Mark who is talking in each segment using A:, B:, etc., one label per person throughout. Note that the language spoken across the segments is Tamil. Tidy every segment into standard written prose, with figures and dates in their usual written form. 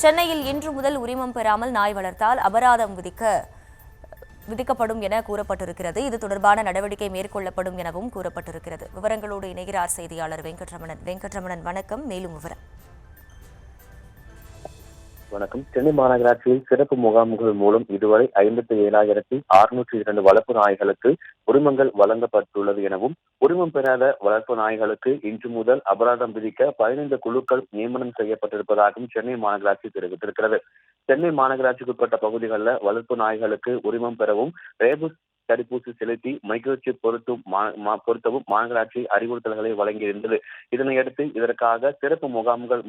A: சென்னையில் இன்று முதல் உரிமம் பெறாமல் நாய் வளர்த்தால் அபராதம் விதிக்கப்படும் என கூறப்பட்டிருக்கிறது. இது தொடர்பான நடவடிக்கை மேற்கொள்ளப்படும் எனவும் கூறப்பட்டிருக்கிறது. விவரங்களோடு இணைகிறார் செய்தியாளர் வெங்கட்ரமணன். வெங்கட்ரமணன், வணக்கம். மேலும் விவரம்.
B: வணக்கம். சென்னை மாநகராட்சியில் சிறப்பு முகாம்கள் மூலம் இதுவரை 57,602 வளர்ப்பு நாய்களுக்கு உரிமங்கள் வழங்கப்பட்டுள்ளது எனவும், உரிமம் பெறாத வளர்ப்பு நாய்களுக்கு இன்று முதல் அபராதம் விதிக்க 15 குழுக்கள் நியமனம் செய்யப்பட்டிருப்பதாகவும் சென்னை மாநகராட்சி தெரிவித்திருக்கிறது. சென்னை மாநகராட்சிக்குட்பட்ட பகுதிகளில் வளர்ப்பு நாய்களுக்கு உரிமம் பெறவும், ரேபிஸ் தடுப்பூசி செலுத்தி மைக்ரோசிப் பொருத்தவும் மாநகராட்சி அறிவுறுத்தல்களை வழங்கியிருந்தது. இதனையடுத்து இதற்காக சிறப்பு முகாம்கள்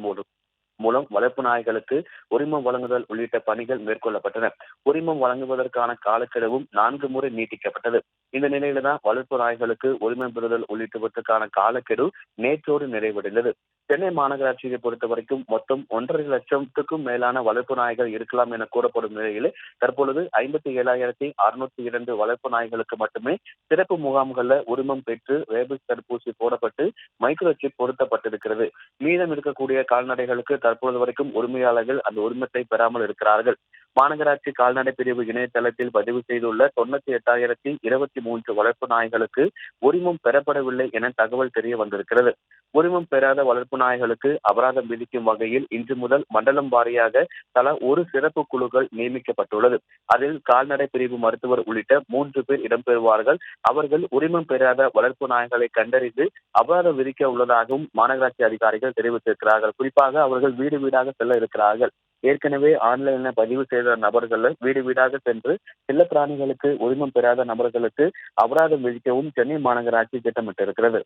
B: மூலம் வளர்ப்பு நாய்களுக்கு உரிமம் வழங்குதல் உள்ளிட்ட பணிகள் மேற்கொள்ளப்பட்டன. உரிமம் வழங்குவதற்கான காலக்கெடுவும் 4 முறை நீட்டிக்கப்பட்டது. இந்த நிலையில்தான் வளர்ப்பு நாய்களுக்கு உரிமம் பெறுதல் உள்ளிட்டவற்றுக்கான காலக்கெடு நேற்றோடு நிறைவடைந்தது. சென்னை மாநகராட்சியை பொறுத்தவரைக்கும் மொத்தம் 1.5 லட்சத்துக்கும் மேலான வளர்ப்பு நாய்கள் இருக்கலாம் என கூறப்படும் நிலையில் தற்பொழுது 57,602 வளர்ப்பு நாய்களுக்கு மட்டுமே சிறப்பு முகாம்களில் உரிமம் பெற்று ரேபிஸ் தடுப்பூசி போடப்பட்டு மைக்ரோசிப் பொருத்தப்பட்டிருக்கிறது. மீதம் இருக்கக்கூடிய கால்நடைகளுக்கு தற்போது வரைக்கும் உரிமையாளர்கள் அந்த உரிமத்தை பெறாமல் இருக்கிறார்கள். மாநகராட்சி கால்நடை பிரிவு இணையதளத்தில் பதிவு செய்துள்ள 98,023 வளர்ப்பு நாய்களுக்கு உரிமம் பெறப்படவில்லை என தகவல் தெரிய வந்திருக்கிறது. உரிமம் பெறாத வளர்ப்பு நாய்களுக்கு அபராதம் விதிக்கும் வகையில் இன்று முதல் மண்டலம் வாரியாக தலா ஒரு சிறப்பு குழுக்கள் நியமிக்கப்பட்டுள்ளது. அதில் கால்நடை பிரிவு மருத்துவர் உள்ளிட்ட 3 பேர் இடம்பெறுவார்கள். அவர்கள் உரிமம் பெறாத வளர்ப்பு நாய்களை கண்டறிந்து அபராதம் விதிக்க உள்ளதாகவும் மாநகராட்சி அதிகாரிகள் தெரிவித்திருக்கிறார்கள். குறிப்பாக அவர்கள் வீடு வீடாக செல்ல இருக்கிறார்கள். ஏற்கனவே ஆன்லைன்ல பதிவு செய்த நபர்கள் வீடு வீடாக சென்று செல்ல பிராணிகளுக்கு உரிமம் பெறாத நபர்களுக்கு அபராதம் விதிக்கவும் சென்னை மாநகராட்சி திட்டமிட்டிருக்கிறது.